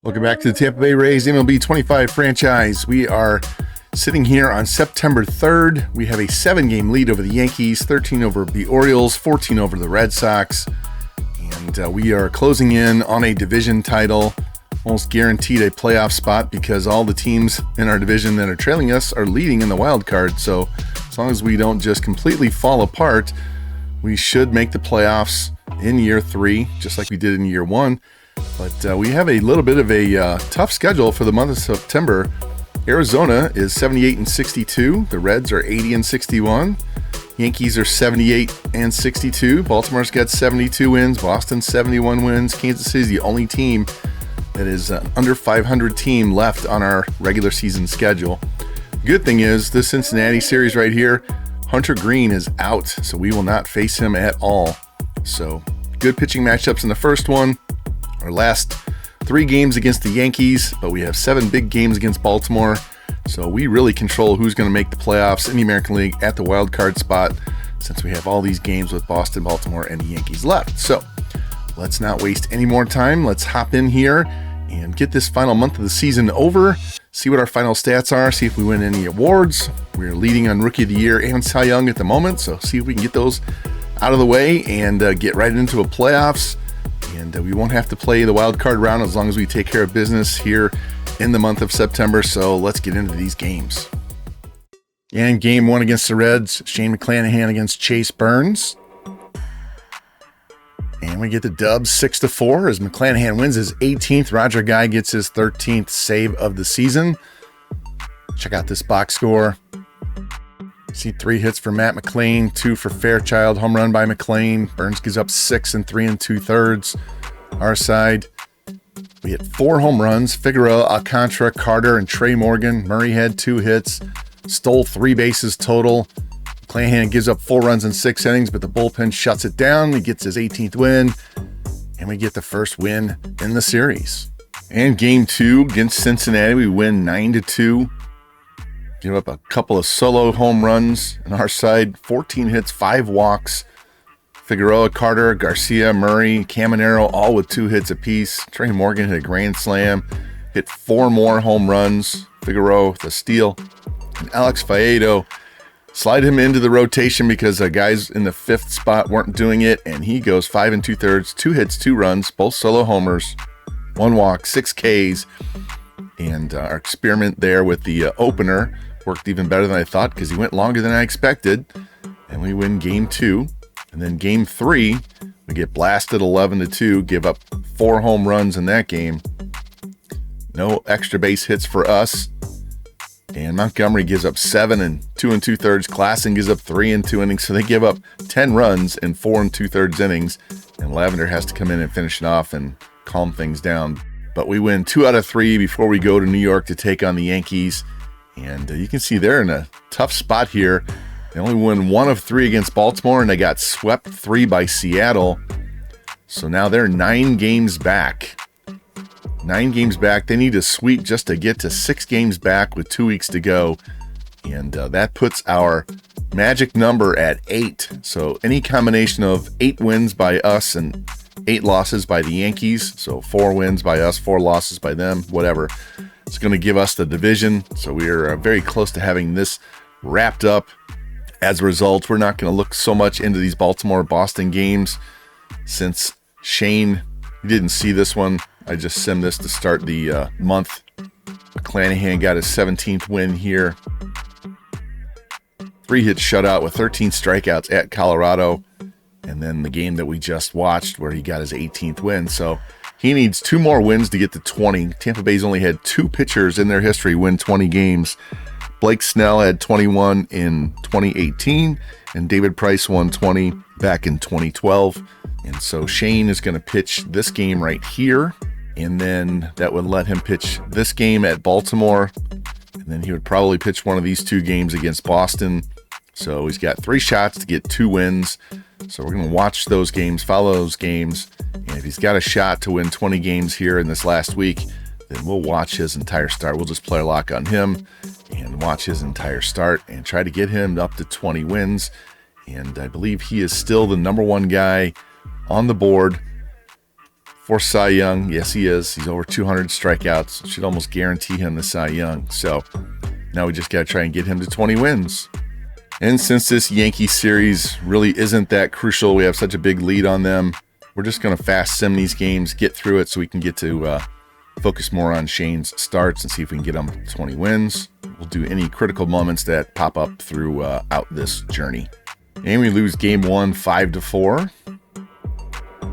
Welcome back to the Tampa Bay Rays MLB 25 franchise. We are sitting here on September 3rd. We have a 7-game lead over the Yankees, 13 over the Orioles, 14 over the Red Sox. And we are closing in on a division title, almost guaranteed a playoff spot because all the teams in our division that are trailing us are leading in the wild card. So as long as we don't just completely fall apart, we should make the playoffs in year 3, just like we did in year 1. But we have a little bit of a tough schedule for the month of September. Arizona is 78-62. The Reds are 80-61. Yankees are 78-62. Baltimore's got 72 wins. Boston 71 wins. Kansas City is the only team that is an under 500 team left on our regular season schedule. The good thing is this Cincinnati series right here, Hunter Green is out, so we will not face him at all. So good pitching matchups in the first one. Our last 3 games against the Yankees, but we have 7 big games against Baltimore. So we really control who's going to make the playoffs in the American League at the wild card spot, since we have all these games with Boston, Baltimore, and the Yankees left. So let's not waste any more time. Let's hop in here and get this final month of the season over, see what our final stats are, see if we win any awards. We're leading on Rookie of the Year and Cy Young at the moment, so see if we can get those out of the way and get right into a playoffs. And we won't have to play the wild card round as long as we take care of business here in the month of September. So let's get into these games. And game 1 against the Reds, Shane McClanahan against Chase Burns. And we get the dub 6-4 as McClanahan wins his 18th. Roger Guy gets his 13th save of the season. Check out this box score. See 3 hits for Matt McLain, 2 for Fairchild, home run by McLain. Burns gives up 6 and 3 2/3. Our side, we hit 4 home runs. Figueroa, Alcantara, Carter, and Trey Morgan. Murray had 2 hits, stole 3 bases total. McClanahan gives up 4 runs in 6 innings, but the bullpen shuts it down. He gets his 18th win, and we get the first win in the series. And game 2 against Cincinnati, we win 9-2. Give up a couple of solo home runs on our side, 14 hits, 5 walks. Figueroa, Carter, Garcia, Murray, Caminero, all with 2 hits apiece. Trey Morgan hit a grand slam, hit 4 more home runs. Figueroa with a steal. And Alex Faedo, slide him into the rotation because the guys in the 5th spot weren't doing it, and he goes 5 2/3, 2 hits, 2 runs, both solo homers, 1 walk, 6 Ks. And our experiment there with the opener worked even better than I thought because he went longer than I expected. And we win game 2. And then game 3, we get blasted 11-2, give up 4 home runs in that game. No extra base hits for us. And Montgomery gives up 7 and 2 2/3. Klassen gives up 3 in 2 innings. So they give up 10 runs in 4 2/3 innings. And Lavender has to come in and finish it off and calm things down. But we win 2 out of 3 before we go to New York to take on the Yankees. And you can see they're in a tough spot here. They only won 1 of 3 against Baltimore, and they got swept 3 by Seattle. So now they're 9 games back. 9 games back. They need a sweep just to get to 6 games back with 2 weeks to go. And that puts our magic number at 8. So any combination of 8 wins by us and 8 losses by the Yankees, so 4 wins by us, 4 losses by them, whatever. It's going to give us the division, so we are very close to having this wrapped up. As a result, we're not going to look so much into these Baltimore-Boston games since Shane, you didn't see this one. I just simmed this to start the month. McClanahan got his 17th win here. 3-hit shutout with 13 strikeouts at Colorado. And then the game that we just watched where he got his 18th win. So he needs 2 more wins to get to 20. Tampa Bay's only had 2 pitchers in their history win 20 games. Blake Snell had 21 in 2018, and David Price won 20 back in 2012. And so Shane is going to pitch this game right here, and then that would let him pitch this game at Baltimore, and then he would probably pitch one of these 2 games against Boston. So he's got 3 shots to get 2 wins. So we're going to watch those games, follow those games, and if he's got a shot to win 20 games here in this last week, then we'll watch his entire start. We'll just player lock on him and watch his entire start and try to get him up to 20 wins. And I believe he is still the number 1 guy on the board for Cy Young. Yes, he is. He's over 200 strikeouts. Should almost guarantee him the Cy Young. So now we just got to try and get him to 20 wins. And since this Yankee series really isn't that crucial, we have such a big lead on them, we're just going to fast sim these games, get through it so we can get to focus more on Shane's starts and see if we can get him 20 wins. We'll do any critical moments that pop up throughout this journey. And we lose game 1, 5-4.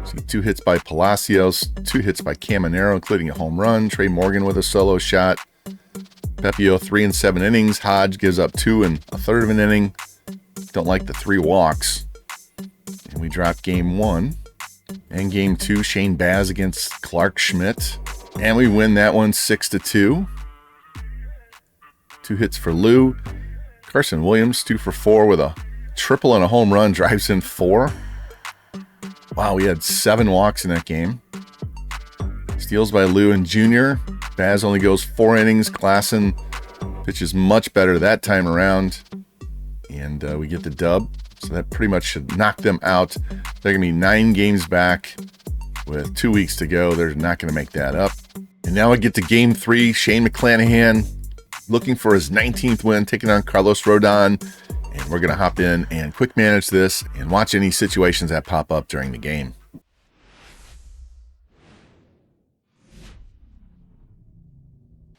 See 2 hits by Palacios, 2 hits by Caminero, including a home run. Trey Morgan with a solo shot. Pepio 3 and 7 innings. Hodge gives up 2 1/3 of an inning. Don't like the 3 walks. And we drop game 1. And game 2, Shane Baz against Clark Schmidt. And we win that one 6-2. 2 hits for Lou. Carson Williams, 2 for 4 with a triple and a home run, drives in 4. Wow, we had 7 walks in that game. Steals by Lou and Jr. Baz only goes 4 innings. Klassen pitches much better that time around. And we get the dub. So that pretty much should knock them out. They're going to be 9 games back with 2 weeks to go. They're not going to make that up. And now we get to game 3. Shane McClanahan looking for his 19th win, taking on Carlos Rodon. And we're going to hop in and quick manage this and watch any situations that pop up during the game.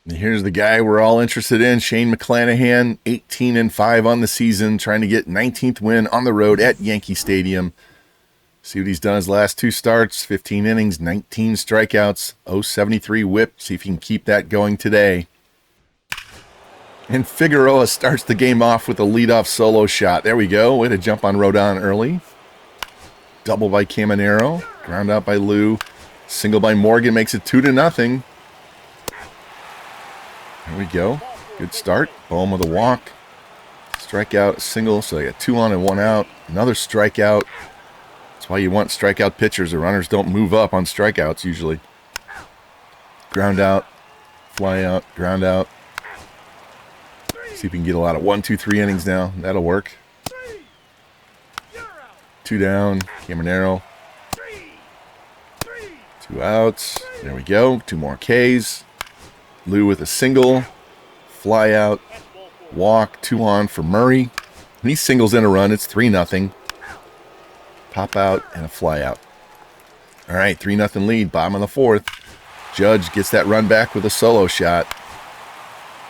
And here's the guy we're all interested in, Shane McClanahan, 18-5 on the season, trying to get 19th win on the road at Yankee Stadium. See what he's done his last 2 starts, 15 innings, 19 strikeouts, 0.73 whip. See if he can keep that going today. And Figueroa starts the game off with a leadoff solo shot. There we go. Way to jump on Rodon early. Double by Caminero. Ground out by Lou. Single by Morgan makes it 2-0. There we go. Good start. Bohm with a walk. Strikeout, single. So they got 2 on and 1 out. Another strikeout. That's why you want strikeout pitchers. The runners don't move up on strikeouts usually. Ground out. Fly out. Ground out. See if we can get a lot of 1, 2, 3 innings now. That'll work. 2 down. Caminero. 2 outs. There we go. 2 more Ks. Lou with a single. Fly out. Walk. 2 on for Murray. And he singles in a run. It's 3-0. Pop out and a fly out. All right, 3-0 lead. Bottom of the 4th. Judge gets that run back with a solo shot.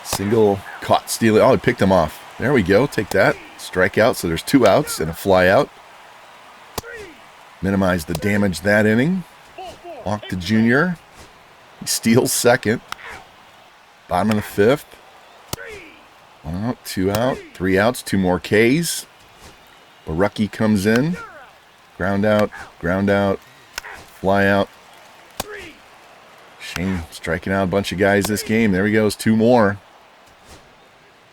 Single, caught stealing. Oh, he picked him off. There we go. Take that. Strike out. So there's 2 outs and a fly out. Minimize the damage that inning. Walk to Jr. He steals second. Bottom of the 5th. 1 out, 2 out, 3 outs, 2 more Ks. Barucki comes in. Ground out, fly out. Shane striking out a bunch of guys this game. There he goes, 2 more.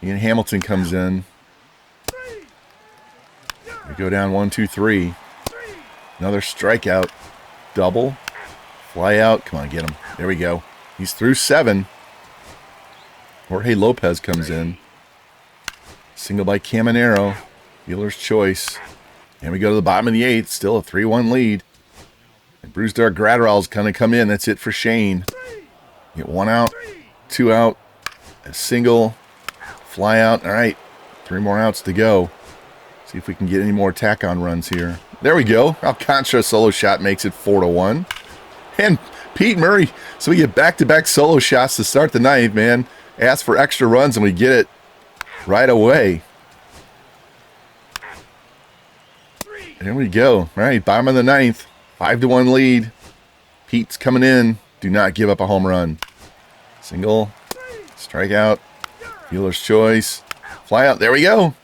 Ian Hamilton comes in. We go down 1, 2, 3. Another strikeout. Double. Fly out. Come on, get him. There we go. He's through 7. Jorge Lopez comes in. Single by Caminero. Dealer's choice. And we go to the bottom of the 8th. Still a 3-1 lead. And Brusdar Gratterall's going to come in. That's it for Shane. Get 1 out. 2 out. A single. Fly out. All right. 3 more outs to go. See if we can get any more tack-on runs here. There we go. Alcantara solo shot makes it 4-1. And Pete Murray. So we get back-to-back solo shots to start the 9th, man. Ask for extra runs, and we get it right away. There we go. All right, bottom of the 9th. 5-1 lead. Pete's coming in. Do not give up a home run. Single. Strikeout. Dealer's choice. Fly out. There we go.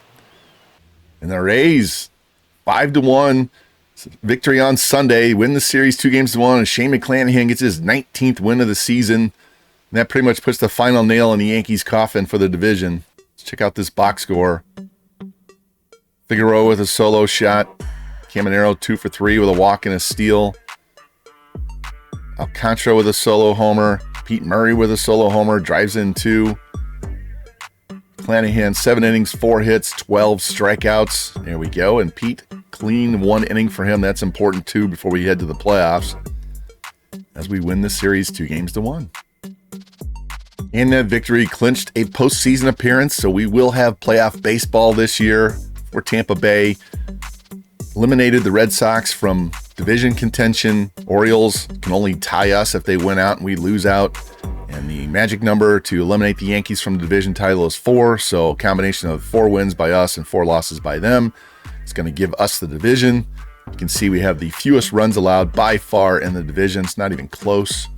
And the Rays, 5-1. Victory on Sunday. Win the series 2-1. And Shane McClanahan gets his 19th win of the season. And that pretty much puts the final nail in the Yankees' coffin for the division. Let's check out this box score. Figueroa with a solo shot. Caminero 2 for 3 with a walk and a steal. Alcantara with a solo homer. Pete Murray with a solo homer. Drives in 2. McClanahan 7 innings, 4 hits, 12 strikeouts. There we go. And Pete, clean 1 inning for him. That's important too before we head to the playoffs. as we win the series 2-1. And that victory clinched a postseason appearance, so we will have playoff baseball this year for Tampa Bay. Eliminated the Red Sox from division contention. Orioles can only tie us if they win out and we lose out. And the magic number to eliminate the Yankees from the division title is 4. So a combination of 4 wins by us and 4 losses by them is going to give us the division. You can see we have the fewest runs allowed by far in the division. It's not even close.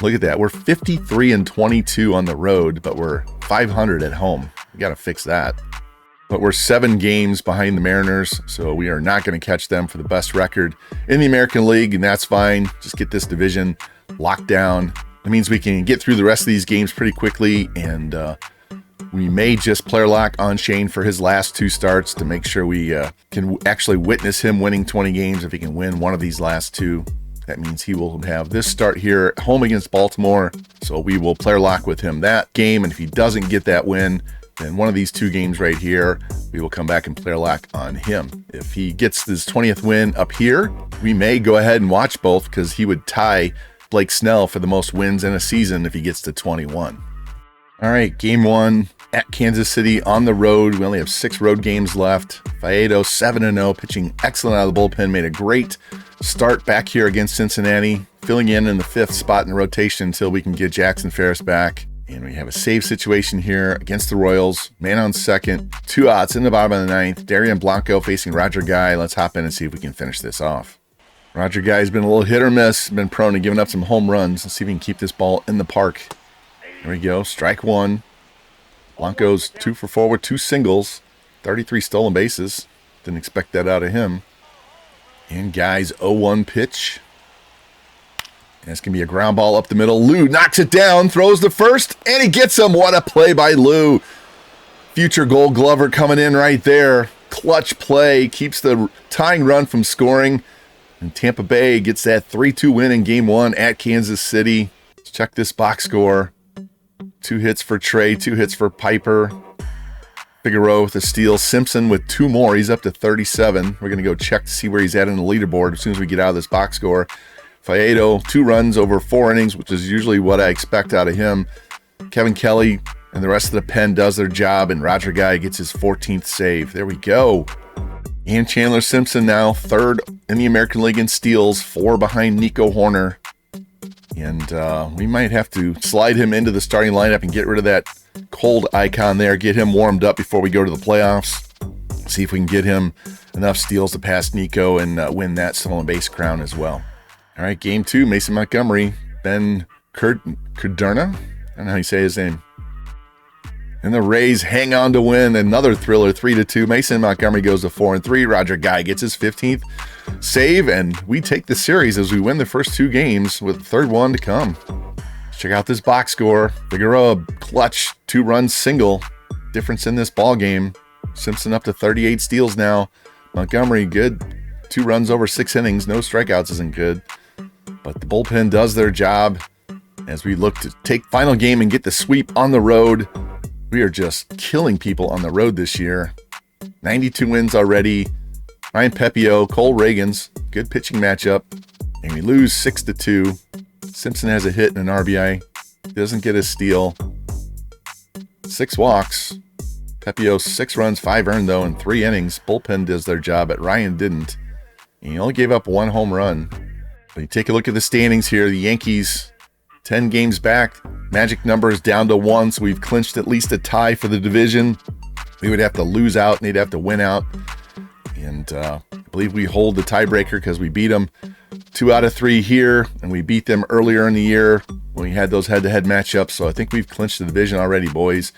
Look at that. We're 53-22 on the road, but we're 500 at home. We got to fix that. But we're 7 games behind the Mariners, so we are not going to catch them for the best record in the American League, and that's fine. Just get this division locked down. That means we can get through the rest of these games pretty quickly, and we may just player lock on Shane for his last 2 starts to make sure we can actually witness him winning 20 games. If he can win one of these last 2, that means he will have this start here at home against Baltimore, so we will player lock with him that game, and if he doesn't get that win, then one of these 2 games right here, we will come back and player lock on him. If he gets his 20th win up here, we may go ahead and watch both because he would tie Blake Snell for the most wins in a season if he gets to 21. All right, game 1 at Kansas City on the road. We only have 6 road games left. Faedo 7-0, pitching excellent out of the bullpen. Made a great start back here against Cincinnati, filling in the 5th spot in the rotation until we can get Jackson Ferris back. And we have a save situation here against the Royals. Man on second, 2 outs in the bottom of the 9th. Darian Blanco facing Roger Guy. Let's hop in and see if we can finish this off. Roger Guy's been a little hit or miss, been prone to giving up some home runs. Let's see if we can keep this ball in the park. There we go, strike 1. Blanco's 2 for 4 with 2 singles, 33 stolen bases. Didn't expect that out of him. And Guy's 0-1 pitch. And it's going to be a ground ball up the middle. Lou knocks it down, throws the first, and he gets him. What a play by Lou. Future Gold Glover coming in right there. Clutch play, keeps the tying run from scoring. And Tampa Bay gets that 3-2 win in game 1 at Kansas City. Let's check this box score. 2 hits for Trey, 2 hits for Piper. Figueroa with a steal. Simpson with 2 more. He's up to 37. We're going to go check to see where he's at in the leaderboard as soon as we get out of this box score. Faedo, 2 runs over 4 innings, which is usually what I expect out of him. Kevin Kelly and the rest of the pen does their job, and Roger Guy gets his 14th save. There we go. And Chandler Simpson now 3rd in the American League in steals, 4 behind Nico Horner. And we might have to slide him into the starting lineup and get rid of that cold icon there, get him warmed up before we go to the playoffs. See if we can get him enough steals to pass Nico and win that stolen base crown as well. All right, game 2, Mason Montgomery, Ben Cudurna. I don't know how you say his name. And the Rays hang on to win another thriller, 3-2. Mason Montgomery goes to 4-3. Roger Guy gets his 15th save, and we take the series as we win the first 2 games with the 3rd one to come. Let's check out this box score. Figueroa clutch 2-run single. Difference in this ball game. Simpson up to 38 steals now. Montgomery good. 2 runs over 6 innings. No strikeouts isn't good. But the bullpen does their job as we look to take final game and get the sweep on the road. We are just killing people on the road this year. 92 wins already. Ryan Pepio, Cole Reagans, good pitching matchup. And we lose 6-2. Simpson has a hit and an RBI. Doesn't get a steal. 6 walks. Pepio 6 runs, 5 earned though, in 3 innings. Bullpen does their job, but Ryan didn't. And he only gave up 1 home run. When you take a look at the standings here, the Yankees 10 games back. Magic number is down to 1, so we've clinched at least a tie for the division. We would have to lose out, and they'd have to win out. And I believe we hold the tiebreaker because we beat them 2 out of 3 here, and we beat them earlier in the year when we had those head-to-head matchups. So I think we've clinched the division already, boys.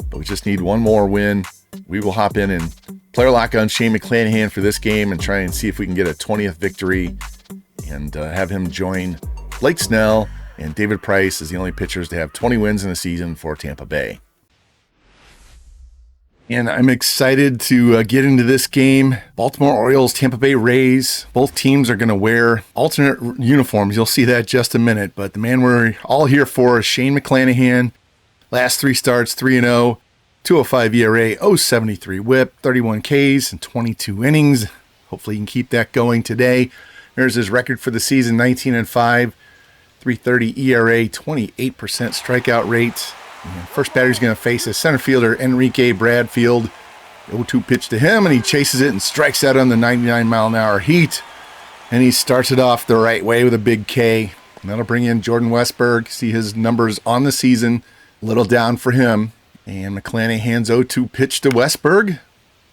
But we just need 1 more win. We will hop in and player lock on Shane McClanahan for this game and try and see if we can get a 20th victory and have him join Blake Snell and David Price as the only pitchers to have 20 wins in a season for Tampa Bay. And I'm excited to get into this game. Baltimore Orioles, Tampa Bay Rays. Both teams are going to wear alternate uniforms. You'll see that in just a minute. But the man we're all here for is Shane McClanahan. Last 3 starts, 3-0, 2.05 ERA, 0.73 WHIP, 31 Ks, and 22 innings. Hopefully you can keep that going today. Here's his record for the season, 19-5, 3.30 ERA, 28% strikeout rate. And first batter he's going to face is center fielder Enrique Bradfield. 0-2 pitch to him, and he chases it and strikes out on the 99-mile-an-hour heat. And he starts it off the right way with a big K. And that'll bring in Jordan Westberg. See his numbers on the season, a little down for him. And McClanahan's 0-2 pitch to Westberg.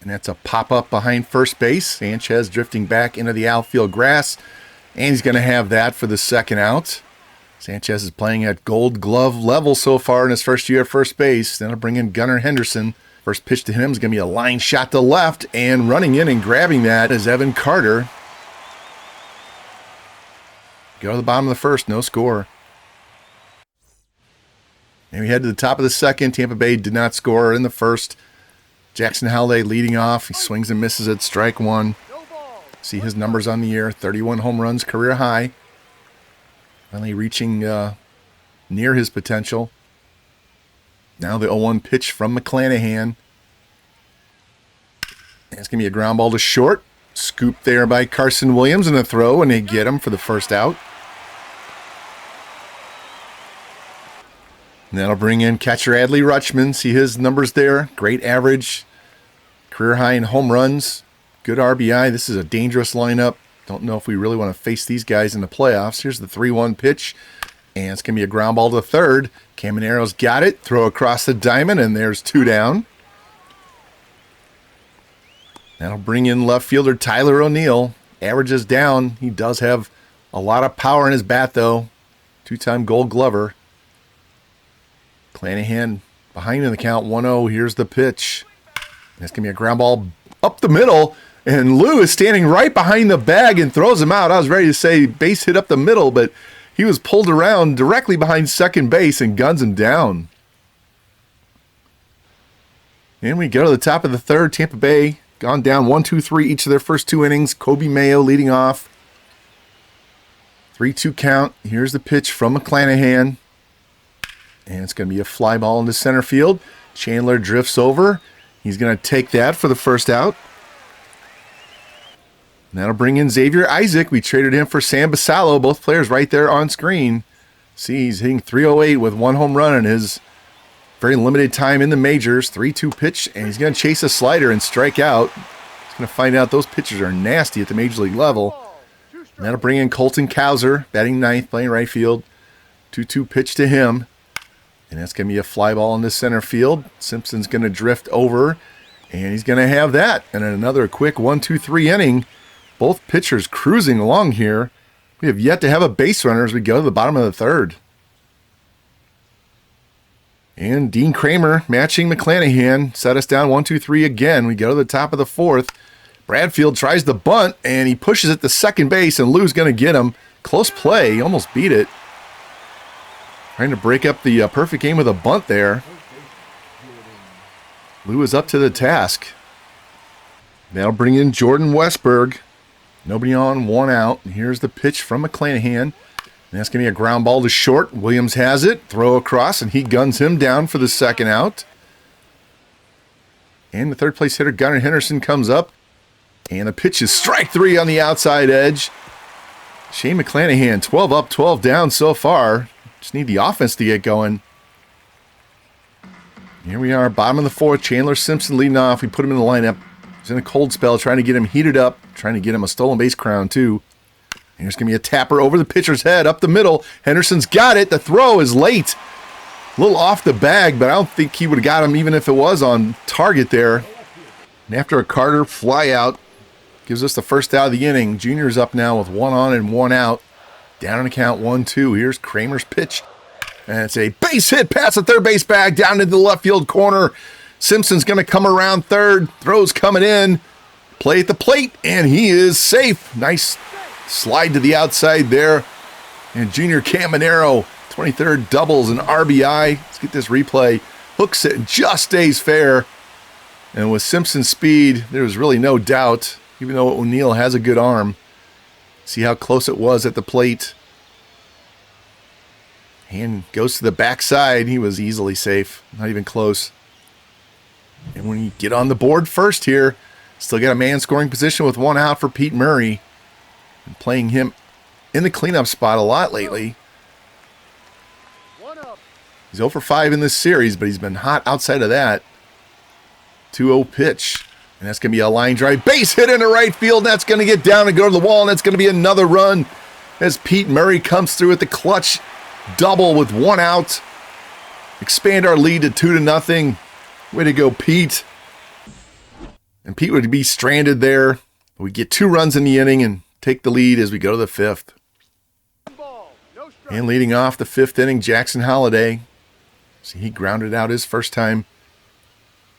And that's a pop-up behind first base. Sanchez drifting back into the outfield grass. And he's going to have that for the second out. Sanchez is playing at Gold Glove level so far in his first year at first base. Then I'll bring in Gunnar Henderson. First pitch to him is going to be a line shot to left. And running in and grabbing that is Evan Carter. Go to the bottom of the first, no score. And we head to the top of the second. Tampa Bay did not score in the first. Jackson Holiday leading off. He swings and misses at strike one. See his numbers on the year. 31 home runs, career high. Finally reaching near his potential. Now the 0-1 pitch from McClanahan. And it's going to be a ground ball to short. Scooped there by Carson Williams in the throw, and they get him for the first out. And that'll bring in catcher Adley Rutschman. See his numbers there. Great average. Career high in home runs. Good RBI. This is a dangerous lineup. Don't know if we really want to face these guys in the playoffs. Here's the 3-1 pitch. And it's going to be a ground ball to third. Camanero's got it. Throw across the diamond, and there's 2 down. That'll bring in left fielder Tyler O'Neill. Averages down. He does have a lot of power in his bat, though. 2-time Gold Glover. McClanahan behind in the count, 1-0. Here's the pitch. It's going to be a ground ball up the middle. And Lou is standing right behind the bag and throws him out. I was ready to say base hit up the middle, but he was pulled around directly behind second base and guns him down. And we go to the top of the third. Tampa Bay gone down 1-2-3 each of their first 2 innings. Kobe Mayo leading off. 3-2 count. Here's the pitch from McClanahan. And it's going to be a fly ball into center field. Chandler drifts over. He's going to take that for the first out. And that'll bring in Xavier Isaac. We traded him for Sam Basallo. Both players right there on screen. See, he's hitting .308 with 1 home run in his very limited time in the majors. 3-2 pitch, and he's going to chase a slider and strike out. He's going to find out those pitchers are nasty at the major league level. And that'll bring in Colton Cowser, batting ninth, playing right field. 2-2 pitch to him. And that's going to be a fly ball into center field. Simpson's going to drift over, and he's going to have that. And another quick 1-2-3 inning. Both pitchers cruising along here. We have yet to have a base runner as we go to the bottom of the third. And Dean Kramer matching McClanahan. Set us down 1-2-3 again. We go to the top of the fourth. Bradfield tries the bunt, and he pushes it to second base, and Lou's going to get him. Close play. He almost beat it. Trying to break up the perfect game with a bunt there. Lou is up to the task. That'll bring in Jordan Westberg. Nobody on, 1 out. And here's the pitch from McClanahan. And that's going to be a ground ball to short. Williams has it. Throw across, and he guns him down for the second out. And the third place hitter, Gunnar Henderson, comes up. And the pitch is strike 3 on the outside edge. Shane McClanahan, 12 up, 12 down so far. Just need the offense to get going. Here we are, bottom of the fourth. Chandler Simpson leading off. We put him in the lineup. He's in a cold spell, trying to get him heated up, trying to get him a stolen base crown, too. And there's going to be a tapper over the pitcher's head, up the middle. Henderson's got it. The throw is late. A little off the bag, but I don't think he would have got him even if it was on target there. And after a Carter fly out, gives us the first out of the inning. Junior's up now with 1 on and 1 out. Down in the count, 1-2. Here's Kramer's pitch. And it's a base hit past the third base bag down into the left field corner. Simpson's going to come around third. Throws coming in. Play at the plate, and he is safe. Nice slide to the outside there. And Junior Caminero, 23rd doubles and RBI. Let's get this replay. Hooks it and just stays fair. And with Simpson's speed, there's really no doubt, even though O'Neill has a good arm. See how close it was at the plate. Hand goes to the backside. He was easily safe. Not even close. And when you get on the board first here, still got a man scoring position with 1 out for Pete Murray. Been playing him in the cleanup spot a lot lately. He's 0 for 5 in this series, but he's been hot outside of that. 2-0 pitch. And that's going to be a line drive. Base hit into right field. And that's going to get down and go to the wall. And that's going to be another run as Pete Murray comes through with the clutch double with 1 out. Expand our lead to 2-0. Way to go, Pete. And Pete would be stranded there. We get 2 runs in the inning and take the lead as we go to the 5th. And leading off the 5th inning, Jackson Holliday. See, he grounded out his first time.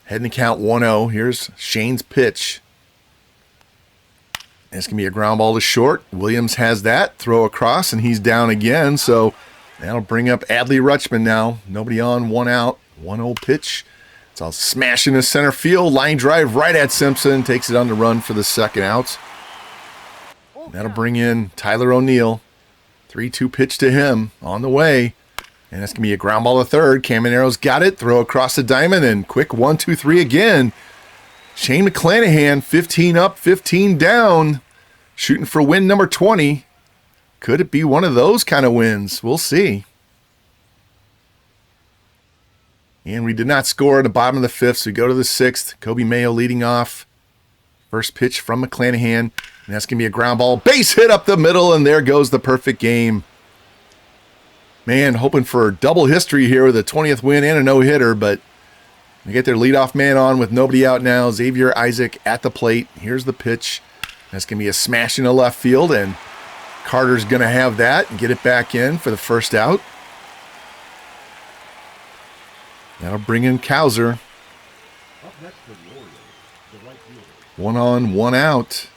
Heading to count 1-0. Here's Shane's pitch. And it's going to be a ground ball to short. Williams has that. Throw across, and he's down again. So that'll bring up Adley Rutschman now. Nobody on, 1 out. 1-0 pitch. It's all smashing to center field. Line drive right at Simpson. Takes it on the run for the 2nd out. That'll bring in Tyler O'Neill. 3-2 pitch to him on the way. And that's going to be a ground ball to 3rd. Camanero's got it. Throw across the diamond and quick 1-2-3 again. Shane McClanahan, 15 up, 15 down. Shooting for win number 20. Could it be one of those kind of wins? We'll see. And we did not score at the bottom of the 5th, so we go to the 6th. Kobe Mayo leading off. First pitch from McClanahan. And that's going to be a ground ball. Base hit up the middle, and there goes the perfect game. Man, hoping for double history here with a 20th win and a no-hitter, but they get their leadoff man on with nobody out now. Xavier Isaac at the plate. Here's the pitch. That's going to be a smash into left field, and Carter's going to have that and get it back in for the 1st out. That'll bring in Cowser. 1 on, 1 out.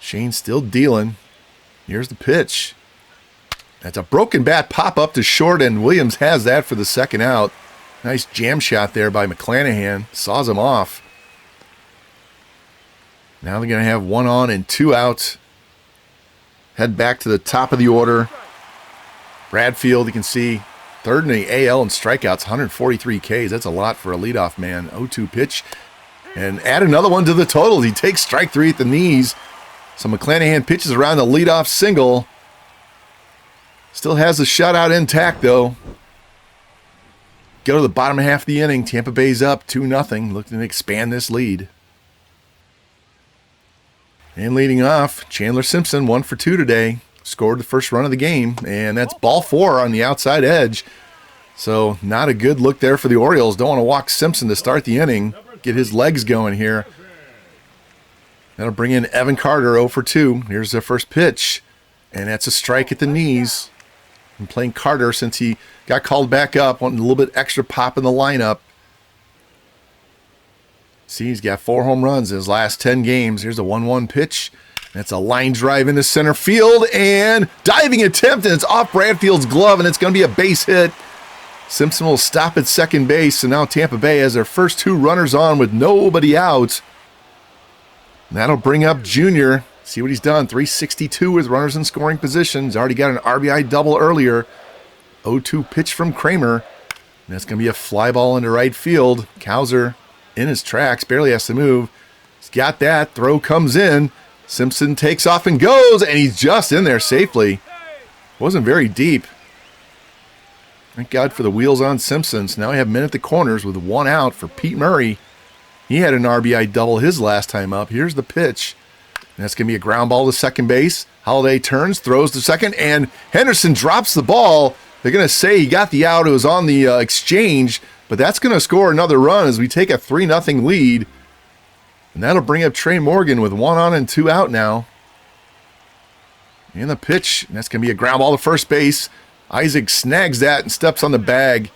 Shane's still dealing. Here's the pitch. That's a broken bat pop-up to short, and Williams has that for the 2nd out. Nice jam shot there by McClanahan. Saws him off. Now they're going to have 1 on and 2 out. Head back to the top of the order. Bradfield, you can see, 3rd in the AL in strikeouts, 143 Ks. That's a lot for a leadoff man. 0-2 pitch. And add another one to the total. He takes strike 3 at the knees. So McClanahan pitches around the leadoff single. Still has the shutout intact, though. Go to the bottom half of the inning. Tampa Bay's up 2-0. Looking to expand this lead. And leading off, Chandler Simpson, 1 for 2 today. Scored the first run of the game. And that's ball 4 on the outside edge. So not a good look there for the Orioles. Don't want to walk Simpson to start the inning. Get his legs going here. That'll bring in Evan Carter, 0 for 2. Here's their first pitch. And that's a strike at the knees. And playing Carter since he got called back up, wanting a little bit extra pop in the lineup. See, he's got 4 home runs in his last 10 games. Here's a 1-1 pitch. That's a line drive into center field. And diving attempt, and it's off Bradfield's glove, and it's going to be a base hit. Simpson will stop at second base, so now Tampa Bay has their first 2 runners on with nobody out. And that'll bring up Junior. See what he's done. 362 with runners in scoring position. He's already got an RBI double earlier. 0-2 pitch from Kramer. And that's going to be a fly ball into right field. Cowser in his tracks. Barely has to move. He's got that. Throw comes in. Simpson takes off and goes. And he's just in there safely. Wasn't very deep. Thank God for the wheels on Simpsons. Now we have men at the corners with 1 out for Pete Murray. He had an RBI double his last time up. Here's the pitch. And that's going to be a ground ball to second base. Holliday turns, throws to second, and Henderson drops the ball. They're going to say he got the out. It was on the exchange, but that's going to score another run as we take a 3-0 lead. And that'll bring up Trey Morgan with 1 on and 2 out now. And the pitch, and that's going to be a ground ball to first base. Isaac snags that and steps on the bag.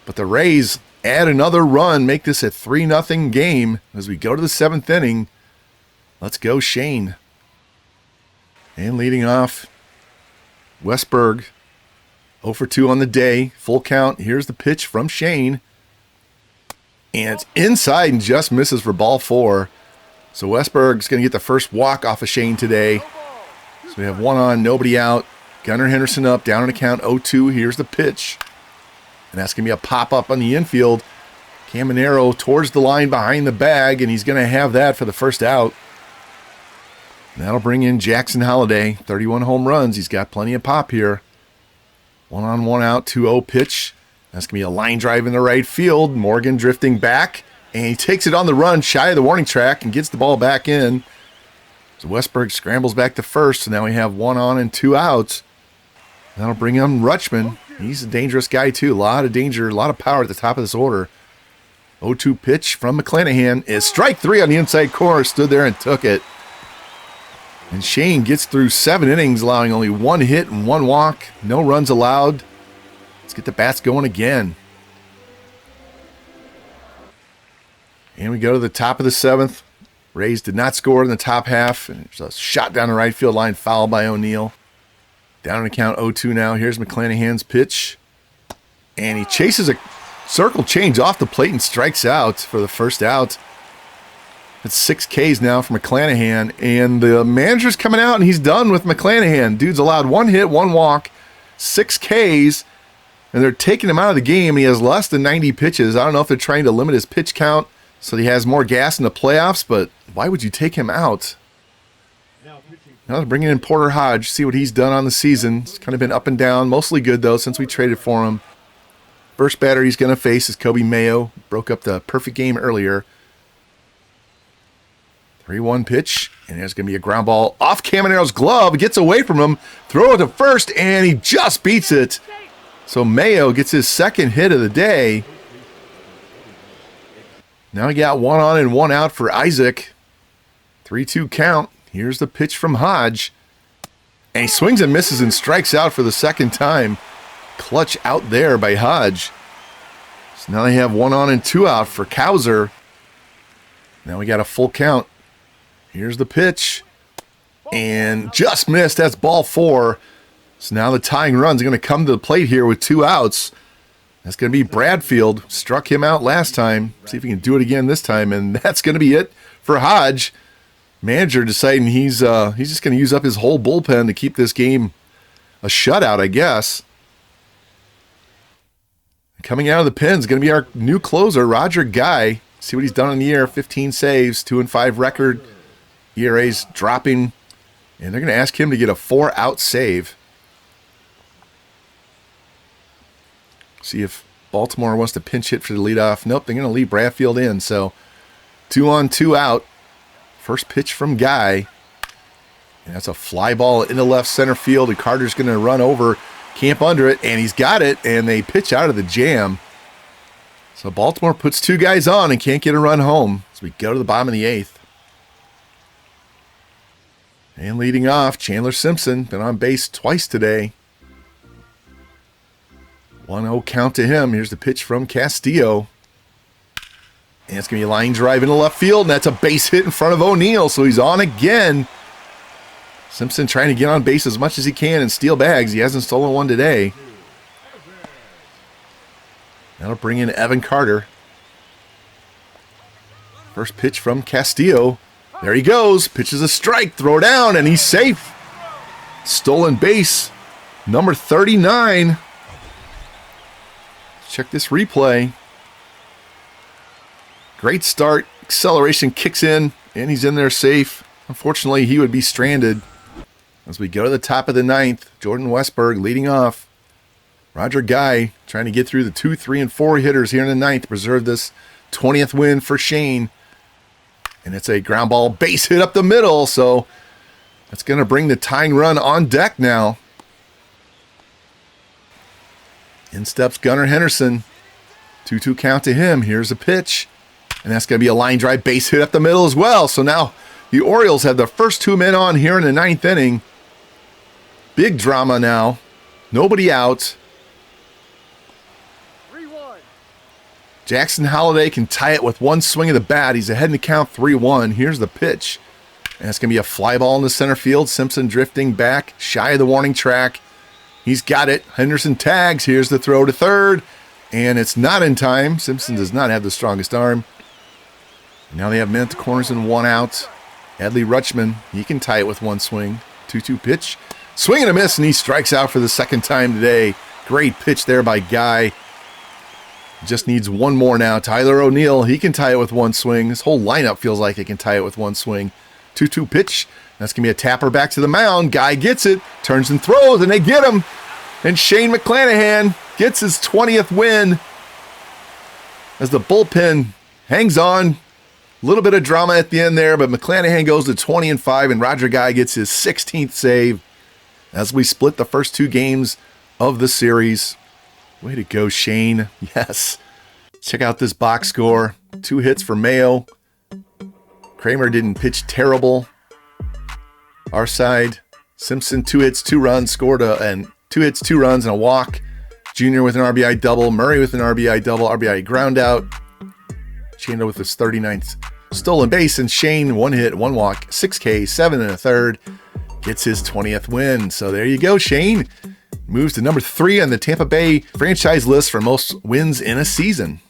But the Rays add another run, make this a 3-0 game as we go to the 7th inning. Let's go, Shane. And leading off, Westberg, 0 for 2 on the day. Full count. Here's the pitch from Shane. And it's inside and just misses for ball 4. So Westberg's going to get the first walk off of Shane today. So we have 1 on, nobody out. Gunnar Henderson up, down on the count, 0-2. Here's the pitch. And that's going to be a pop-up on the infield. Caminero towards the line behind the bag, and he's going to have that for the first out. That'll bring in Jackson Holliday. 31 home runs. He's got plenty of pop here. 1-on-1 out, 2-0 pitch. That's going to be a line drive in the right field. Morgan drifting back. And he takes it on the run shy of the warning track and gets the ball back in. So Westberg scrambles back to first. So now we have 1 on and 2 outs. That'll bring in Rutschman. He's a dangerous guy too. A lot of danger, a lot of power at the top of this order. 0-2 pitch from McClanahan is strike 3 on the inside corner. Stood there and took it. And Shane gets through 7 innings, allowing only 1 hit and 1 walk. No runs allowed. Let's get the bats going again. And we go to the top of the 7th. Rays did not score in the top half. And there's a shot down the right field line, foul by O'Neill. Down in the count 0-2 now. Here's McClanahan's pitch. And he chases a circle change off the plate and strikes out for the first out. It's 6 Ks now for McClanahan. And the manager's coming out and he's done with McClanahan. Dude's allowed 1 hit, 1 walk, 6 Ks. And they're taking him out of the game. He has less than 90 pitches. I don't know if they're trying to limit his pitch count so he has more gas in the playoffs, but why would you take him out? Now they're bringing in Porter Hodge, see what he's done on the season. It's kind of been up and down, mostly good though since we traded for him. First batter he's going to face is Kobe Mayo. Broke up the perfect game earlier. 3-1 pitch, and there's going to be a ground ball off Camanero's glove. It gets away from him, throw it to first, and he just beats it. So Mayo gets his 2nd hit of the day. Now we got 1 on and 1 out for Isaac. 3-2 count. Here's the pitch from Hodge. And he swings and misses and strikes out for the 2nd time. Clutch out there by Hodge. So now they have 1 on and 2 out for Cowser. Now we got a full count. Here's the pitch. And just missed. That's ball 4. So now the tying run's going to come to the plate here with 2 outs. That's going to be Bradfield. Struck him out last time. See if he can do it again this time. And that's going to be it for Hodge. Manager deciding he's just going to use up his whole bullpen to keep this game a shutout, I guess. Coming out of the pen is going to be our new closer, Roger Guy. See what he's done in the year. 15 saves, 2-5 record. ERA's dropping. And they're going to ask him to get a 4-out save. See if Baltimore wants to pinch hit for the leadoff. Nope, they're going to leave Bradfield in. So 2 on, 2 out. First pitch from Guy. And that's a fly ball into left center field. And Carter's going to run over, camp under it, and he's got it. And they pitch out of the jam. So Baltimore puts 2 guys on and can't get a run home. So we go to the bottom of the 8th. And leading off, Chandler Simpson. Been on base twice today. 1-0 count to him. Here's the pitch from Castillo. And it's going to be a line drive into left field, and that's a base hit in front of O'Neill, so he's on again. Simpson trying to get on base as much as he can and steal bags. He hasn't stolen one today. That'll bring in Evan Carter. First pitch from Castillo. There he goes. Pitches a strike. Throw down, and he's safe. Stolen base. Number 39. Check this replay. Great start. Acceleration kicks in, and he's in there safe. Unfortunately, he would be stranded. As we go to the top of the 9th, Jordan Westberg leading off. Roger Guy trying to get through the 2, 3, and 4 hitters here in the 9th to preserve this 20th win for Shane. And it's a ground ball base hit up the middle, so that's going to bring the tying run on deck now. In steps Gunnar Henderson. 2-2 count to him. Here's a pitch. And that's going to be a line drive base hit up the middle as well. So now the Orioles have the first 2 men on here in the 9th inning. Big drama now. Nobody out. 3-1. Jackson Holliday can tie it with 1 swing of the bat. He's ahead in the count 3-1. Here's the pitch. And it's going to be a fly ball in the center field. Simpson drifting back, shy of the warning track. He's got it. Henderson tags. Here's the throw to third. And it's not in time. Simpson does not have the strongest arm. Now they have men at the corners and 1 out. Adley Rutschman, he can tie it with 1 swing. 2-2 pitch. Swing and a miss, and he strikes out for the 2nd time today. Great pitch there by Guy. Just needs 1 more now. Tyler O'Neill, he can tie it with 1 swing. This whole lineup feels like they can tie it with 1 swing. 2-2 pitch. That's going to be a tapper back to the mound. Guy gets it, turns and throws, and they get him. And Shane McClanahan gets his 20th win as the bullpen hangs on. A little bit of drama at the end there, but McClanahan goes to 20-5, and Roger Guy gets his 16th save as we split the first 2 games of the series. Way to go, Shane. Yes. Check out this box score. 2 hits for Mayo. Kramer didn't pitch terrible. Our side, Simpson 2 hits, 2 runs, scored 2 hits, 2 runs, and a walk. Junior with an RBI double. Murray with an RBI double, RBI ground out. Shane with his 39th stolen base, and Shane 1 hit, 1 walk, 6 K, 7 1/3, gets his 20th win. So there you go, Shane. Moves to number 3 on the Tampa Bay franchise list for most wins in a season.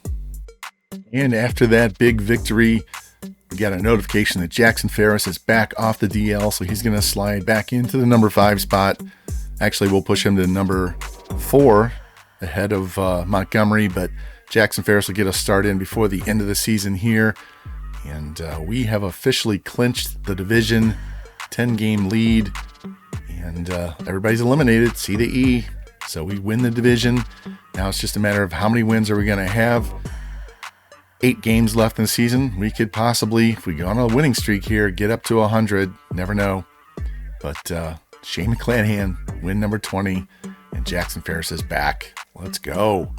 And after that big victory, we got a notification that Jackson Ferris is back off the DL, so he's going to slide back into the number 5 spot. Actually, we'll push him to number 4 ahead of Montgomery, but Jackson Ferris will get a start in before the end of the season here. And we have officially clinched the division, 10-game lead, and everybody's eliminated, C to E. So we win the division. Now it's just a matter of how many wins are we going to have. 8 games left in the season. We could possibly, if we go on a winning streak here, get up to 100. Never know. But Shane McClanahan, win number 20, and Jackson Ferris is back. Let's go.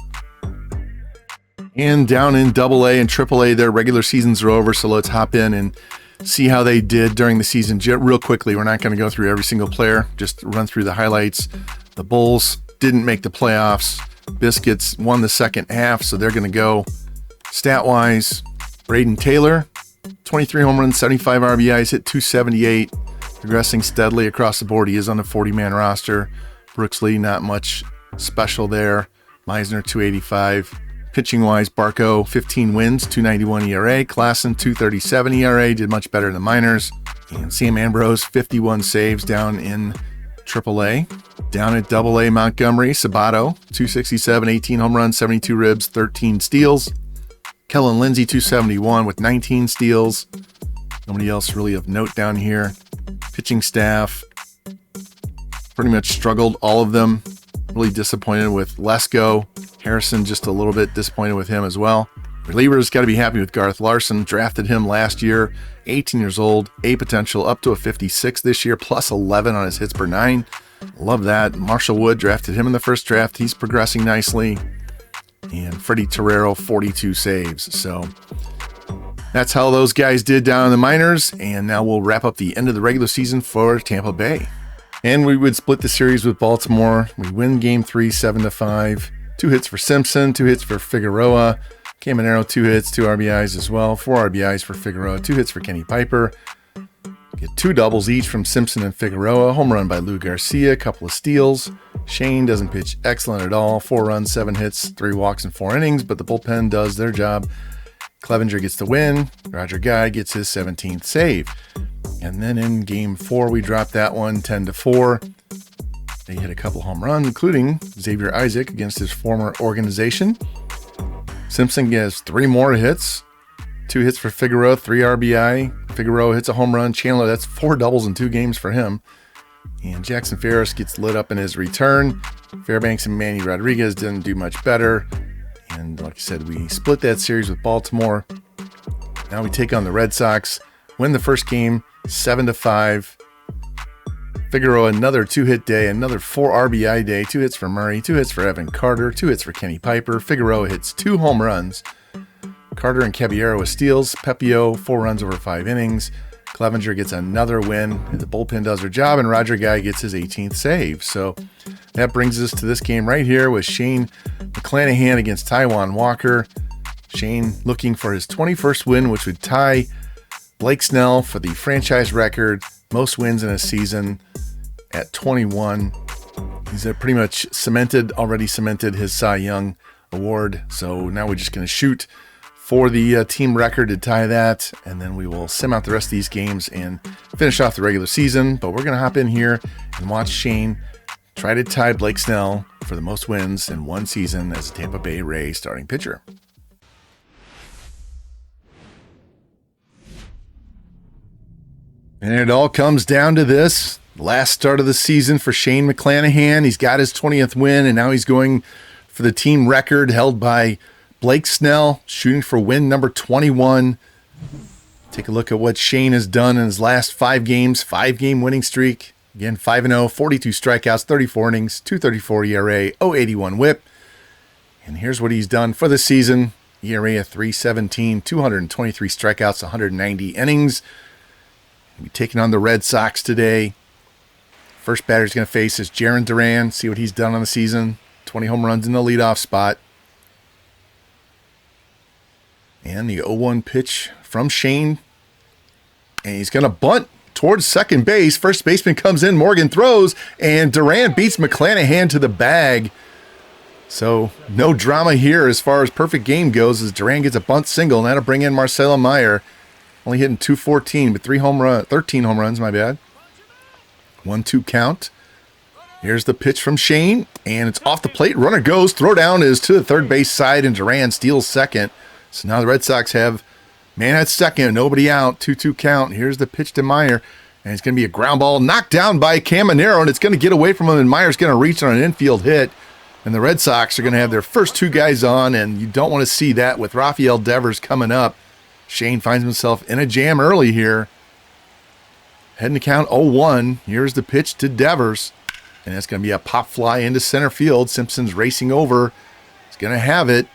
And down in AA and AAA, their regular seasons are over, so let's hop in and see how they did during the season real quickly. We're not going to go through every single player, just run through the highlights. The Bulls didn't make the playoffs. Biscuits won the second half, so they're going to go. Stat-wise, Braden Taylor, 23 home runs, 75 RBIs, hit 278, progressing steadily across the board. He is on the 40-man roster. Brooks Lee, not much special there. Meisner, 285. Pitching-wise, Barco, 15 wins, 291 ERA. Klassen, 237 ERA, did much better in the minors. And Sam Ambrose, 51 saves down in AAA. Down at AA, Montgomery, Sabato, 267, 18 home runs, 72 ribs, 13 steals. Kellen Lindsay, 271 with 19 steals. Nobody else really of note down here. Pitching staff, pretty much struggled, all of them. Really disappointed with Lesko. Harrison, just a little bit disappointed with him as well. Relievers, got to be happy with Garth Larson. Drafted him last year, 18 years old, A potential, up to a 56 this year, plus 11 on his hits per 9. Love that. Marshall Wood, drafted him in the first draft. He's progressing nicely. And Freddie Torrero, 42 saves. So that's how those guys did down in the minors. And now we'll wrap up the end of the regular season for Tampa Bay. And we would split the series with Baltimore. We win game 3, 7-5. 2 hits for Simpson, 2 hits for Figueroa. Caminero, 2 hits, 2 RBIs as well. 4 RBIs for Figueroa, 2 hits for Kenny Piper. Get 2 doubles each from Simpson and Figueroa. Home run by Lou Garcia, a couple of steals. Shane doesn't pitch excellent at all. 4 runs, 7 hits, 3 walks in 4 innings, but the bullpen does their job. Clevenger gets the win. Roger Guy gets his 17th save. And then in game 4, we dropped that one 10-4. They hit a couple home runs, including Xavier Isaac against his former organization. Simpson gets 3 more hits. 2 hits for Figueroa, 3 RBI. Figueroa hits a home run. Chandler, that's 4 doubles in 2 games for him. And Jackson Ferris gets lit up in his return. Fairbanks and Manny Rodriguez didn't do much better. And like I said, we split that series with Baltimore. Now we take on the Red Sox. Win the first game, 7-5. Figueroa, another 2-hit day, another 4 RBI day, 2 hits for Murray, 2 hits for Evan Carter, 2 hits for Kenny Piper. Figueroa hits 2 home runs. Carter and Caballero with steals. Pepio, 4 runs over 5 innings. Clevenger gets another win. The bullpen does their job, and Roger Guy gets his 18th save. So that brings us to this game right here with Shane McClanahan against Taijuan Walker. Shane looking for his 21st win, which would tie Blake Snell for the franchise record, most wins in a season at 21. He's pretty much already cemented his Cy Young award. So now we're just going to shoot for the team record to tie that, and then we will sim out the rest of these games and finish off the regular season. But we're going to hop in here and watch Shane try to tie Blake Snell for the most wins in one season as a Tampa Bay Rays starting pitcher. And it all comes down to this. Last start of the season for Shane McClanahan. He's got his 20th win, and now he's going for the team record held by Blake Snell, shooting for win number 21. Take a look at what Shane has done in his last 5 games, 5-game winning streak. Again, 5-0, 42 strikeouts, 34 innings, 2.34 ERA, 0.81 whip. And here's what he's done for the season. ERA of 3.17, 223 strikeouts, 190 innings. He'll be taking on the Red Sox today. First batter he's going to face is Jarren Duran. See what he's done on the season. 20 home runs in the leadoff spot. And the 0-1 pitch from Shane. And he's going to bunt towards second base. First baseman comes in. Morgan throws. And Duran beats McClanahan to the bag. So no drama here as far as perfect game goes as Duran gets a bunt single. And that'll bring in Marcelo Meyer. Only hitting .214, but 13 home runs, my bad. 1-2 count. Here's the pitch from Shane, and it's off the plate. Runner goes. Throw down is to the third base side, and Duran steals second. So now the Red Sox have man at second, nobody out. 2-2 count. Here's the pitch to Meyer, and it's going to be a ground ball knocked down by Caminero, and it's going to get away from him, and Meyer's going to reach on an infield hit. And the Red Sox are going to have their first 2 guys on, and you don't want to see that with Rafael Devers coming up. Shane finds himself in a jam early here. Heading to count 0-1. Here's the pitch to Devers. And that's going to be a pop fly into center field. Simpson's racing over. He's going to have it.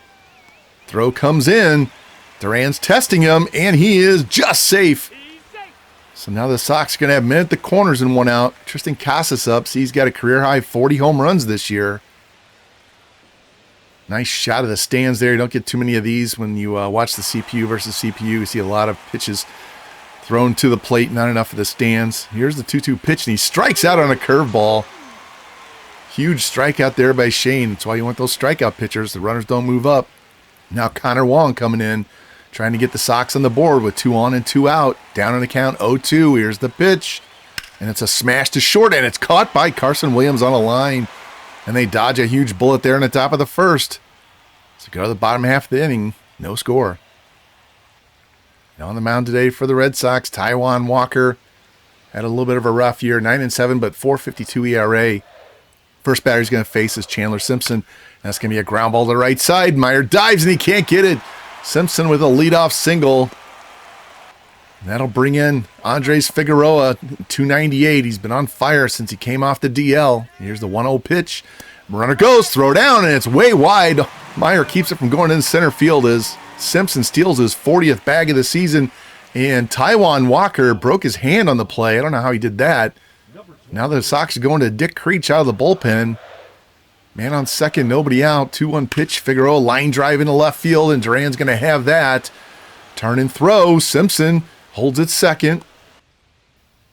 Throw comes in. Duran's testing him, and he is just safe. So now the Sox are going to have men at the corners and 1 out. Tristan Casas up. See, he's got a career-high 40 home runs this year. Nice shot of the stands there. You don't get too many of these when you watch the CPU versus CPU. You see a lot of pitches thrown to the plate, not enough of the stands. Here's the 2-2 pitch, and he strikes out on a curveball. Huge strikeout there by Shane. That's why you want those strikeout pitchers. The runners don't move up. Now Connor Wong coming in, trying to get the Sox on the board with 2 on and 2 out. Down on the count 0-2. Here's the pitch. And it's a smash to short, and it's caught by Carson Williams on a line. And they dodge a huge bullet there in the top of the first. So go to the bottom half of the inning. No score. And on the mound today for the Red Sox, Taijuan Walker had a little bit of a rough year. 9-7, but 4.52 ERA. First batter he's going to face is Chandler Simpson. That's going to be a ground ball to the right side. Meyer dives, and he can't get it. Simpson with a leadoff single. And that'll bring in Andres Figueroa, 298. He's been on fire since he came off the DL. Here's the 1-0 pitch. Runner goes, throw down, and it's way wide. Meyer keeps it from going into center field as Simpson steals his 40th bag of the season. And Taijuan Walker broke his hand on the play. I don't know how he did that. Now the Sox are going to Dick Creech out of the bullpen. Man on second, nobody out. 2-1 pitch. Figueroa line drive into left field, and Duran's going to have that. Turn and throw. Simpson holds it second.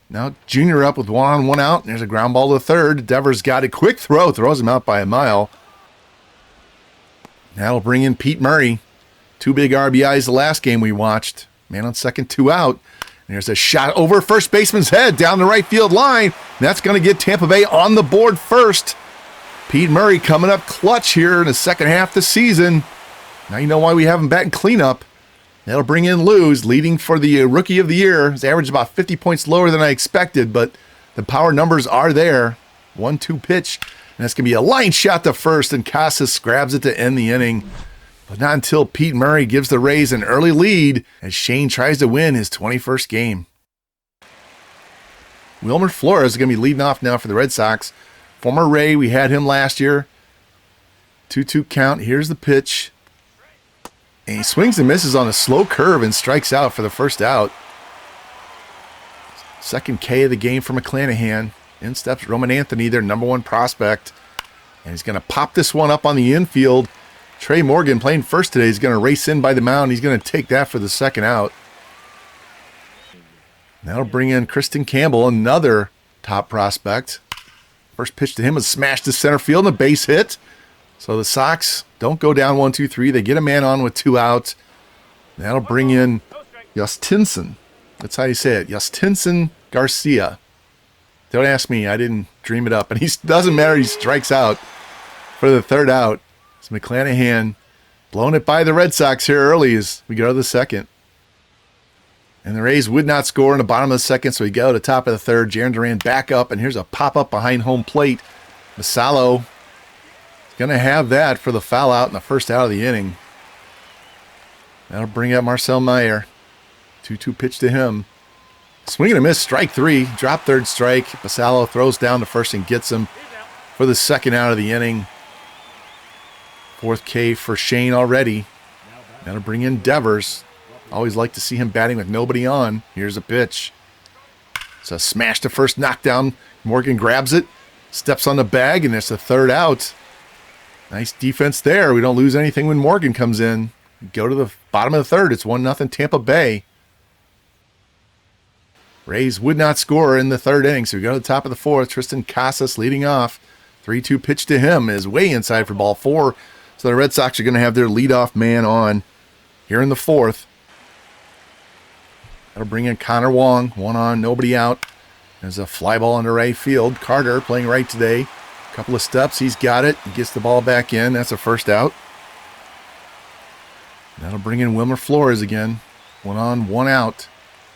Now Junior up with 1 on 1 out. And there's a ground ball to third. Devers got a quick throw. Throws him out by a mile. That'll bring in Pete Murray. 2 big RBIs the last game we watched. Man on second, 2 out. And there's a shot over first baseman's head down the right field line. That's going to get Tampa Bay on the board first. Pete Murray coming up clutch here in the second half of the season. Now you know why we have him batting cleanup. That'll bring in Luz, leading for the Rookie of the Year. His average about 50 points lower than I expected, but the power numbers are there. 1-2 pitch, and that's going to be a line shot to first, and Casas grabs it to end the inning. But not until Pete Murray gives the Rays an early lead as Shane tries to win his 21st game. Wilmer Flores is going to be leading off now for the Red Sox. Former Ray, we had him last year. 2-2 count. Here's the pitch. And he swings and misses on a slow curve and strikes out for the first out. Second K of the game for McClanahan. In steps Roman Anthony, their number 1 prospect. And he's going to pop this one up on the infield. Trey Morgan playing first today. He's going to race in by the mound. He's going to take that for the second out. That'll bring in Kristen Campbell, another top prospect. First pitch to him was smashed to center field and a base hit. So the Sox don't go down 1-2-3. They get a man on with 2 outs. That'll bring in Justinson. That's how you say it. Justinson Garcia. Don't ask me. I didn't dream it up. And he doesn't matter. He strikes out for the third out. It's McClanahan blowing it by the Red Sox here early as we go to the second. And the Rays would not score in the bottom of the second, so we go to the top of the third. Jarren Duran back up, and here's a pop-up behind home plate. Masalo is going to have that for the foul out in the first out of the inning. That'll bring up Marcel Meyer. 2-2 pitch to him. Swing and a miss, strike three. Drop third strike. Masalo throws down to first and gets him for the second out of the inning. Fourth K for Shane already. That'll bring in Devers. Always like to see him batting with nobody on. Here's a pitch. It's a smash to first, knockdown. Morgan grabs it, steps on the bag, and it's the third out. Nice defense there. We don't lose anything when Morgan comes in. Go to the bottom of the third. It's 1-0 Tampa Bay. Rays would not score in the third inning, so we go to the top of the fourth. Tristan Casas leading off. 3-2 pitch to him is way inside for ball four. So the Red Sox are going to have their leadoff man on here in the fourth. That'll bring in Connor Wong. One on, nobody out. There's a fly ball into right field. Carter playing right today. Couple of steps, he's got it. He gets the ball back in. That's a first out. That'll bring in Wilmer Flores again. One on, one out.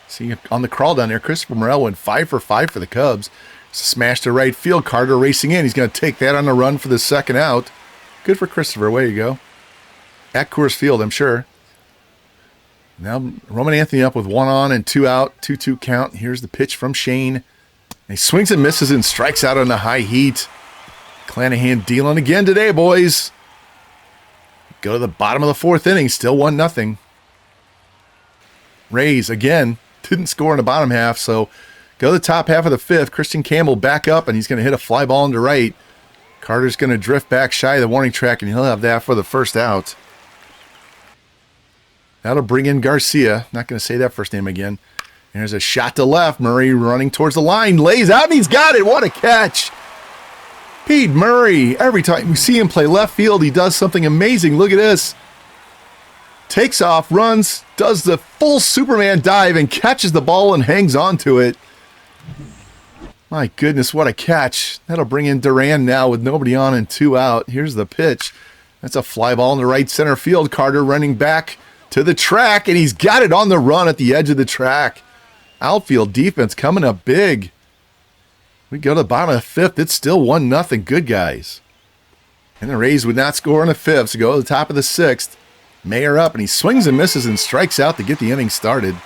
See on the crawl down there, Christopher Morel went 5 for 5 for the Cubs. It's a smash to right field. Carter racing in. He's going to take that on the run for the second out. Good for Christopher. Way you go. At Coors Field, I'm sure. Now Roman Anthony up with one on and two out. 2-2 count. Here's the pitch from Shane. And he swings and misses and strikes out on the high heat. McClanahan dealing again today, boys. Go to the bottom of the fourth inning. Still 1-0. Rays, again, didn't score in the bottom half, so go to the top half of the fifth. Christian Campbell back up, and he's going to hit a fly ball into right. Carter's going to drift back shy of the warning track, and he'll have that for the first out. That'll bring in Garcia. Not going to say that first name again. And there's a shot to left. Murray running towards the line. Lays out, and he's got it. What a catch. Pete Murray. Every time we see him play left field, he does something amazing. Look at this. Takes off, runs, does the full Superman dive, and catches the ball and hangs on to it. My goodness, what a catch. That'll bring in Duran now with nobody on and two out. Here's the pitch. That's a fly ball in the right center field. Carter running back to the track, and he's got it on the run at the edge of the track. Outfield defense coming up big. We go to the bottom of the fifth. It's still 1-0. Good guys. And the Rays would not score in the fifth, so go to the top of the sixth. Mayer up, and he swings and misses and strikes out to get the inning started.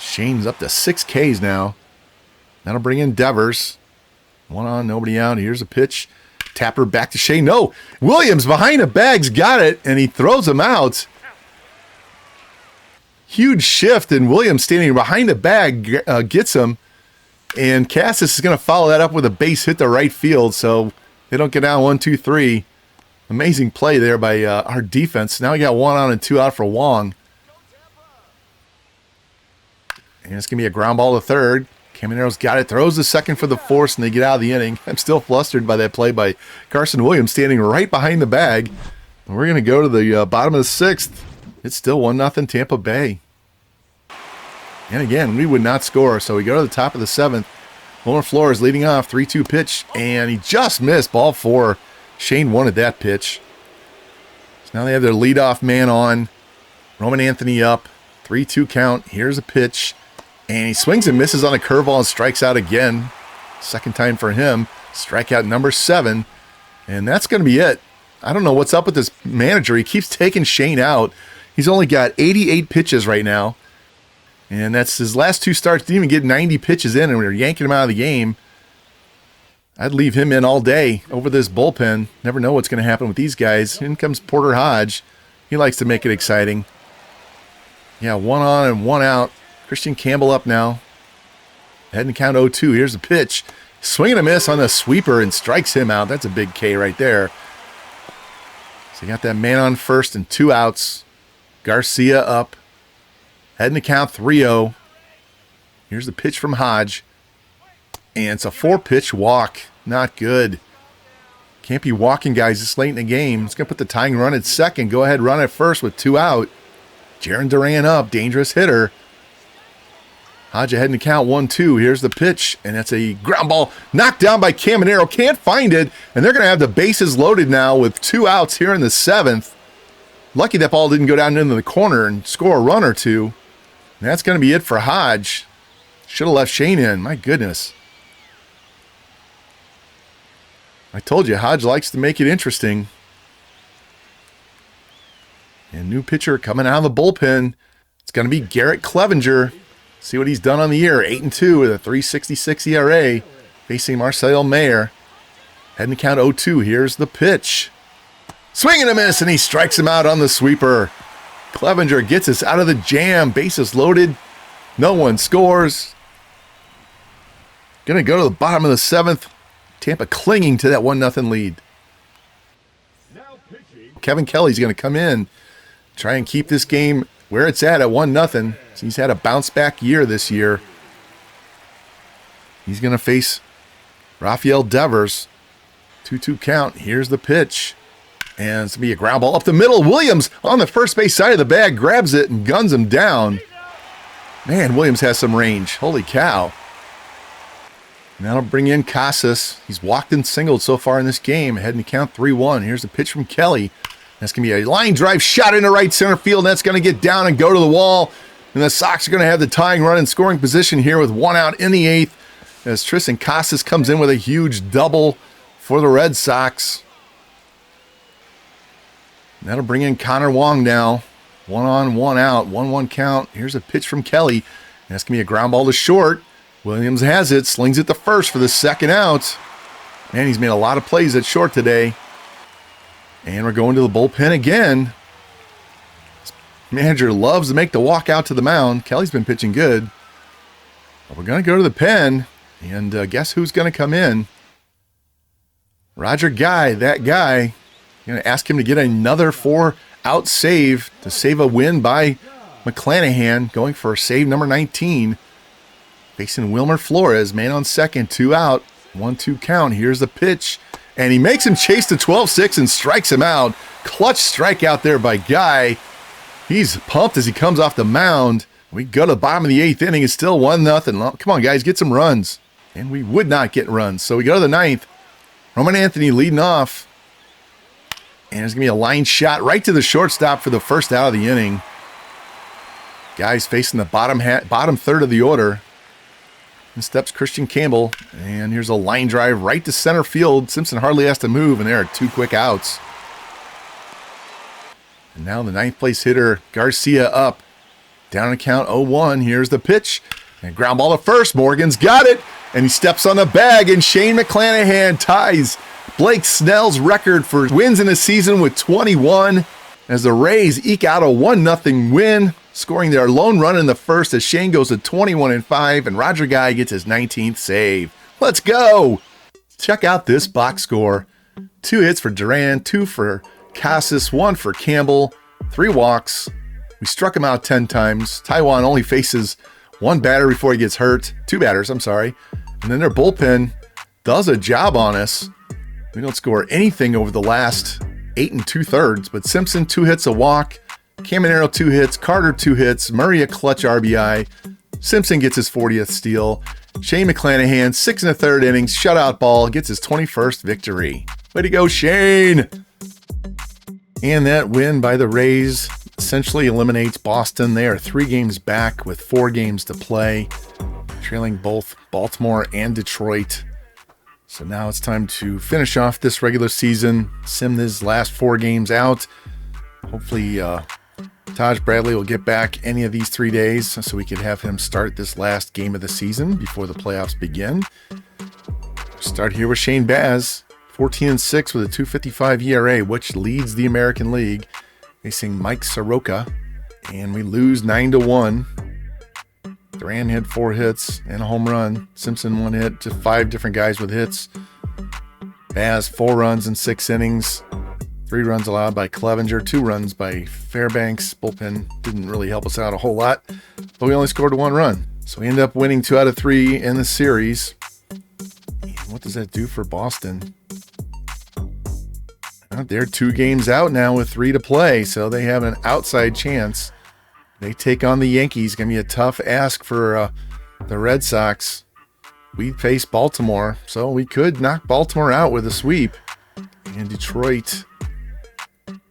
Shane's up to 6 Ks now. That'll bring in Devers. One on, nobody out. Here's a pitch. Tapper back to Shane. No, Williams behind the bag's got it, and he throws him out. Huge shift, and Williams standing behind the bag gets him. And Cassis is going to follow that up with a base hit to right field, so they don't get down 1-2-3. Amazing play there by our defense. Now we got one on and two out for Wong. And it's going to be a ground ball to third. Caminero's got it. Throws the second for the force, and they get out of the inning. I'm still flustered by that play by Carson Williams standing right behind the bag. And we're going to go to the bottom of the sixth. It's still 1-0 Tampa Bay. And again, we would not score, so we go to the top of the seventh. Wilmer Flores leading off. 3-2 pitch, and he just missed ball four. Shane wanted that pitch. So now they have their leadoff man on. Roman Anthony up. 3-2 count. Here's a pitch. And he swings and misses on a curveball and strikes out again. Second time for him. Strikeout number 7. And that's going to be it. I don't know what's up with this manager. He keeps taking Shane out. He's only got 88 pitches right now. And that's his last 2 starts. Didn't even get 90 pitches in, and we were yanking him out of the game. I'd leave him in all day over this bullpen. Never know what's going to happen with these guys. In comes Porter Hodge. He likes to make it exciting. Yeah, one on and one out. Christian Campbell up now. Heading to count 0-2. Here's the pitch. Swing and a miss on the sweeper and strikes him out. That's a big K right there. So you got that man on first and 2 outs. Garcia up. Heading to count 3-0. Here's the pitch from Hodge. And it's a 4-pitch walk. Not good. Can't be walking guys this late in the game. It's going to put the tying run at second. Go ahead, run at first with 2 out. Jarren Duran up. Dangerous hitter. Hodge ahead in the count 1-2. Here's the pitch. And that's a ground ball knocked down by Caminero. Can't find it. And they're going to have the bases loaded now with 2 outs here in the 7th. Lucky that ball didn't go down into the corner and score a run or 2. And that's going to be it for Hodge. Should have left Shane in. My goodness. I told you, Hodge likes to make it interesting. And new pitcher coming out of the bullpen. It's going to be Garrett Clevenger. See what he's done on the year. 8-2 with a 3.66 ERA. Facing Marcel Mayer. Heading to count 0-2. Here's the pitch. Swing and a miss, and he strikes him out on the sweeper. Clevenger gets us out of the jam. Bases loaded. No one scores. Going to go to the bottom of the 7th. Tampa clinging to that 1-0 lead. Kevin Kelly's going to come in. Try and keep this game where it's at 1-0. He's had a bounce back year this year. He's going to face Rafael Devers. 2-2 count. Here's the pitch. And it's going to be a ground ball up the middle. Williams on the first base side of the bag grabs it and guns him down. Man, Williams has some range. Holy cow. And that'll bring in Casas. He's walked and singled so far in this game. Heading to count 3-1. Here's the pitch from Kelly. That's going to be a line drive shot into right center field. And that's going to get down and go to the wall. And the Sox are going to have the tying run in scoring position here with 1 out in the 8th. As Tristan Casas comes in with a huge double for the Red Sox. And that'll bring in Connor Wong now. 1 on, 1 out. 1-1 count. Here's a pitch from Kelly. And that's going to be a ground ball to short. Williams has it. Slings it to first for the 2nd out. Man, he's made a lot of plays at short today. And we're going to the bullpen again. This manager loves to make the walk out to the mound. Kelly's been pitching good. But we're going to go to the pen. And guess who's going to come in? Roger Guy, that guy. Going to ask him to get another 4-out save to save a win by McClanahan, going for save number 19. Facing Wilmer Flores, man on second, 2 out, 1-2 count. Here's the pitch, and he makes him chase to 12-6 and strikes him out. Clutch strikeout there by Guy. He's pumped as he comes off the mound. We go to the bottom of the 8th inning. It's still 1-0. Come on, guys, get some runs. And we would not get runs. So we go to the 9th. Roman Anthony leading off. And there's going to be a line shot right to the shortstop for the 1st out of the inning. Guys facing the bottom third of the order. And steps Christian Campbell. And here's a line drive right to center field. Simpson hardly has to move, and there are 2 quick outs. And now the 9th place hitter, Garcia, up. Down to count 0-1. Here's the pitch. And ground ball to first. Morgan's got it. And he steps on the bag, and Shane McClanahan ties Blake Snell's record for wins in a season with 21 as the Rays eke out a 1-0 win, scoring their lone run in the 1st as Shane goes to 21-5 and Roger Guy gets his 19th save. Let's go! Check out this box score. 2 hits for Duran, 2 for Casas, 1 for Campbell, 3 walks. We struck him out 10 times. Taiwan only faces 1 batter before he gets hurt. 2 batters, I'm sorry. And then their bullpen does a job on us. We don't score anything over the last 8 2/3, but Simpson 2 hits, a walk. Caminero 2 hits, Carter 2 hits, Murray a clutch RBI. Simpson gets his 40th steal. Shane McClanahan, 6 1/3 innings, shutout ball, gets his 21st victory. Way to go, Shane! And that win by the Rays essentially eliminates Boston. They are 3 games back with 4 games to play, trailing both Baltimore and Detroit. So now it's time to finish off this regular season, sim these last 4 games out. Hopefully Taj Bradley will get back any of these 3 days so we can have him start this last game of the season before the playoffs begin. Start here with Shane Baz, 14-6 with a 2.55 ERA, which leads the American League, facing Mike Soroka, and we lose 9-1. Duran had 4 hits and a home run. Simpson 1 hit, to 5 different guys with hits. Baz 4 runs in 6 innings. 3 runs allowed by Clevenger, 2 runs by Fairbanks. Bullpen didn't really help us out a whole lot, but we only scored 1 run. So we end up winning 2 out of 3 in the series. And what does that do for Boston? They're 2 games out now with 3 to play, so they have an outside chance. They take on the Yankees. Going to be a tough ask for the Red Sox. We face Baltimore, so we could knock Baltimore out with a sweep. And Detroit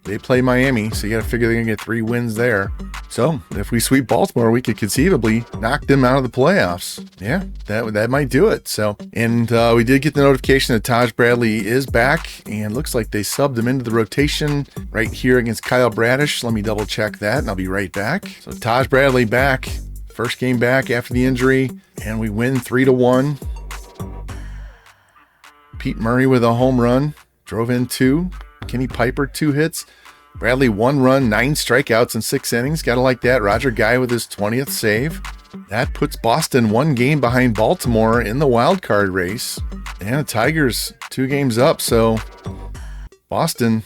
they play Miami, so you got to figure they're going to get 3 wins there. So if we sweep Baltimore, we could conceivably knock them out of the playoffs. Yeah, that might do it. So, and we did get the notification that Taj Bradley is back, and looks like they subbed him into the rotation right here against Kyle Bradish. Let me double check that, and I'll be right back. So Taj Bradley back, first game back after the injury, and we win 3-1. Pete Murray with a home run, drove in 2. Kenny Piper 2 hits. Bradley 1 run, 9 strikeouts in 6 innings. Gotta like that. Roger Guy with his 20th save. That puts Boston 1 game behind Baltimore in the wild card race. And the Tigers 2 games up. So Boston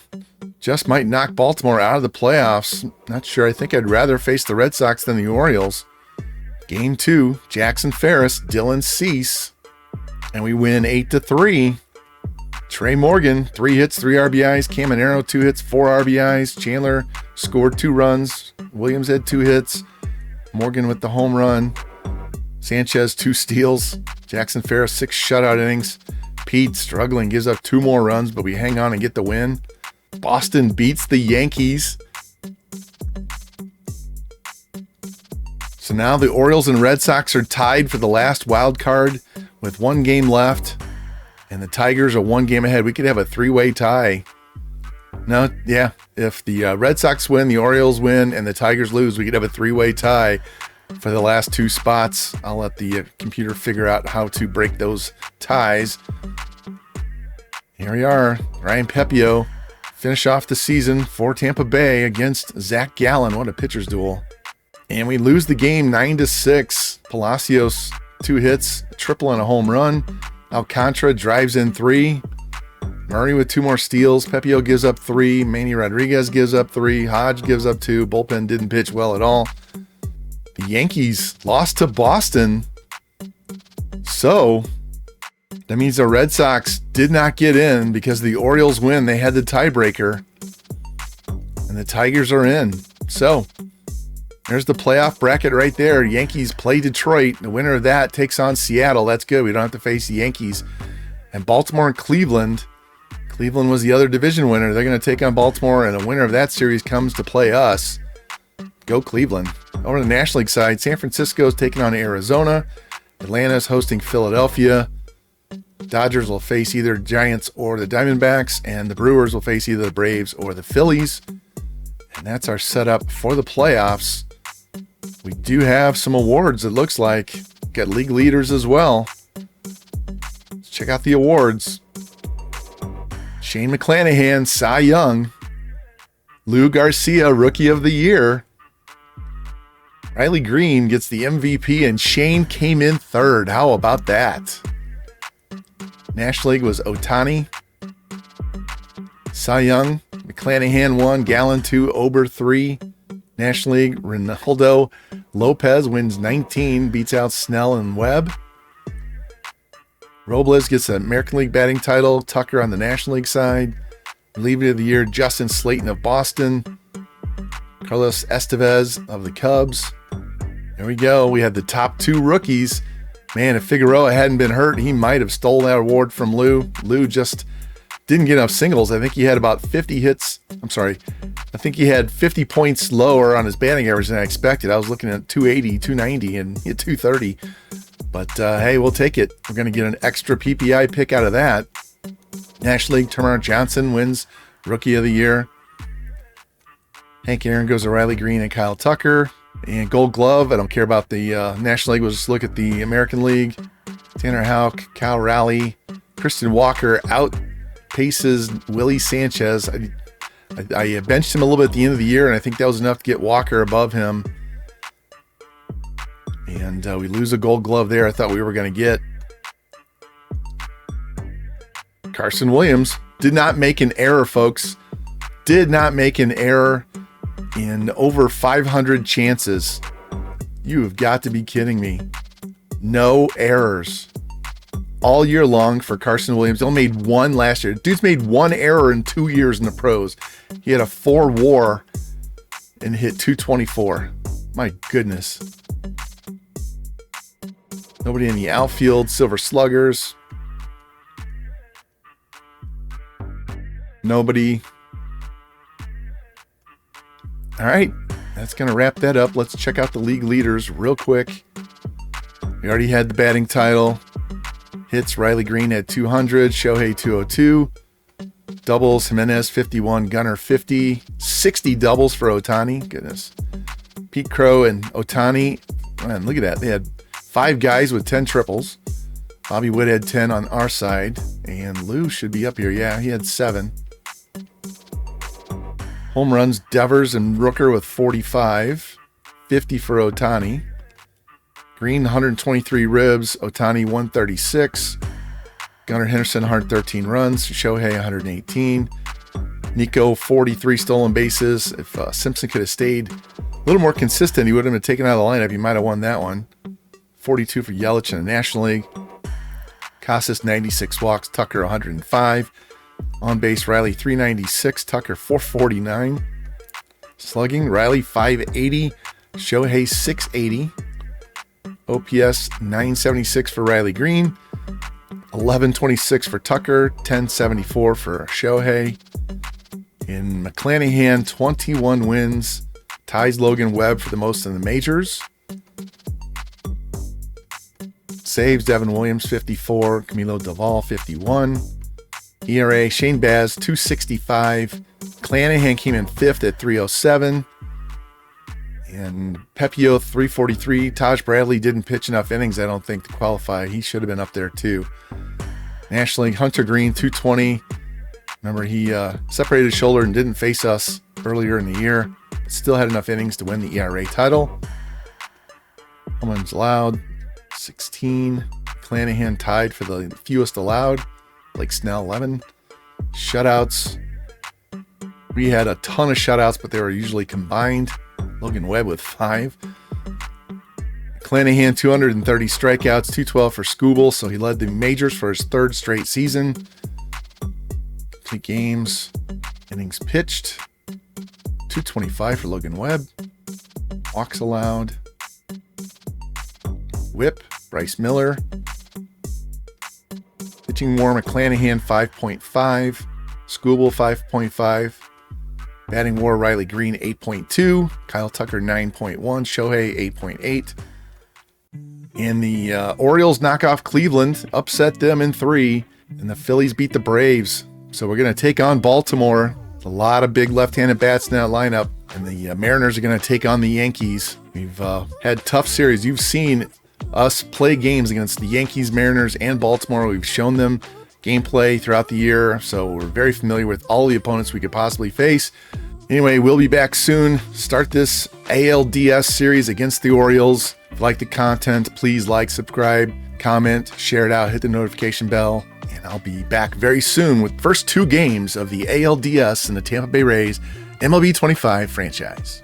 just might knock Baltimore out of the playoffs. Not sure. I think I'd rather face the Red Sox than the Orioles. Game 2, Jackson Ferris, Dylan Cease. And we win 8-3. Trey Morgan, 3 hits, 3 RBIs. Caminero, 2 hits, 4 RBIs. Chandler scored 2 runs. Williams had 2 hits. Morgan with the home run. Sanchez, 2 steals. Jackson Ferris, 6 shutout innings. Pete struggling, gives up 2 more runs, but we hang on and get the win. Boston beats the Yankees. So now the Orioles and Red Sox are tied for the last wild card with 1 game left. And the Tigers are 1 game ahead. We could have a 3-way tie. No, yeah. If the Red Sox win, the Orioles win, and the Tigers lose, we could have a 3-way tie for the last 2 spots. I'll let the computer figure out how to break those ties. Here we are. Ryan Pepio finish off the season for Tampa Bay against Zach Gallen. What a pitcher's duel. And we lose the game 9-6. Palacios, 2 hits, a triple and a home run. Alcantara drives in 3. Murray with 2 more steals. Pepio gives up 3. Manny Rodriguez gives up 3. Hodge gives up 2. Bullpen didn't pitch well at all. The Yankees lost to Boston. So that means the Red Sox did not get in because the Orioles win. They had the tiebreaker. And the Tigers are in. So there's the playoff bracket right there. Yankees play Detroit. The winner of that takes on Seattle. That's good. We don't have to face the Yankees. And Baltimore and Cleveland. Cleveland was the other division winner. They're going to take on Baltimore, and the winner of that series comes to play us. Go Cleveland. Over the National League side, San Francisco is taking on Arizona. Atlanta is hosting Philadelphia. Dodgers will face either Giants or the Diamondbacks, and the Brewers will face either the Braves or the Phillies. And that's our setup for the playoffs. We do have some awards, it looks like. Got league leaders as well. Let's check out the awards. Shane McClanahan, Cy Young. Lou Garcia, Rookie of the Year. Riley Green gets the MVP, and Shane came in 3rd. How about that? National League was Ohtani. Cy Young, McClanahan 1, Gallen 2, Ober 3. National League, Ronaldo Lopez wins 19, beats out Snell and Webb. Robles gets the American League batting title. Tucker on the National League side. Reliever of the Year, Justin Slayton of Boston. Carlos Estevez of the Cubs. There we go. We had the top 2 rookies. Man, if Figueroa hadn't been hurt, he might have stolen that award from Lou. Lou just didn't get enough singles. I think he had about 50 hits. I think he had 50 points lower on his batting average than I expected. I was looking at 280, 290, and he hit 230. But hey, we'll take it. We're going to get an extra PPI pick out of that. National League, Termarr Johnson wins Rookie of the Year. Hank Aaron goes to Riley Green and Kyle Tucker. And Gold Glove, I don't care about the National League. We'll just look at the American League. Tanner Houck, Kyle Rowley, Christian Walker outpaces Willie Sanchez. I benched him a little bit at the end of the year, and I think that was enough to get Walker above him. And we lose a Gold Glove there. I thought we were going to get. Carson Williams did not make an error, folks. Did not make an error in over 500 chances. You have got to be kidding me. No errors all year long for Carson Williams. He only made 1 last year. Dude's made 1 error in 2 years in the pros. He had a 4 WAR and hit 224. My goodness. Nobody in the outfield. Silver Sluggers. Nobody. All right, that's going to wrap that up. Let's check out the league leaders real quick. We already had the batting title. Hits, Riley Green at 200, Shohei 202. Doubles, Jimenez 51, Gunnar 50. 60 doubles for Ohtani. Goodness. Pete Crow and Ohtani. Man, look at that. They had 5 guys with 10 triples. Bobby Witt had 10 on our side. And Lou should be up here. Yeah, he had 7. Home runs, Devers and Rooker with 45. 50 for Ohtani. Green, 123 ribs. Ohtani, 136. Gunnar Henderson, 113 runs. Shohei, 118. Nico, 43 stolen bases. If Simpson could have stayed a little more consistent, he would have been taken out of the lineup. He might have won that one. 42 for Yelich in the National League. Casas, 96 walks. Tucker, 105. On base, Riley, 396. Tucker, 449. Slugging, Riley, 580. Shohei, 680. OPS, 976 for Riley Green. 1126 for Tucker. 1074 for Shohei. In McClanahan, 21 wins. Ties Logan Webb for the most in the majors. Saves, Devin Williams, 54. Camilo Doval, 51. ERA, Shane Baz, 265. McClanahan came in 5th at 307. And Pepio, 343. Taj Bradley didn't pitch enough innings, I don't think, to qualify. He should have been up there too. National League, Hunter Green, 220. Remember, he separated his shoulder and didn't face us earlier in the year, but still had enough innings to win the ERA title. Home runs allowed, 16. McClanahan tied for the fewest allowed. Blake Snell, 11. Shutouts. We had a ton of shutouts, but they were usually combined. Logan Webb with 5. McClanahan, 230 strikeouts, 212 for Skubal, so he led the majors for his 3rd straight season. Complete games, innings pitched, 225 for Logan Webb. Walks allowed. Whip, Bryce Miller. Pitching WAR, McClanahan, 5.5. Skubal, 5.5. Batting WAR, Riley Green, 8.2. Kyle Tucker, 9.1. Shohei, 8.8. And the Orioles knock off Cleveland, upset them in 3. And the Phillies beat the Braves. So we're going to take on Baltimore. A lot of big left-handed bats in that lineup. And the Mariners are going to take on the Yankees. We've had tough series. You've seen us play games against the Yankees, Mariners, and Baltimore. We've shown them gameplay throughout the year, so we're very familiar with all the opponents we could possibly face. Anyway, we'll be back soon. Start this ALDS series against the Orioles. If you like the content, please like, subscribe, comment, share it out, hit the notification bell, and I'll be back very soon with the first 2 games of the ALDS and the Tampa Bay Rays MLB 25 franchise.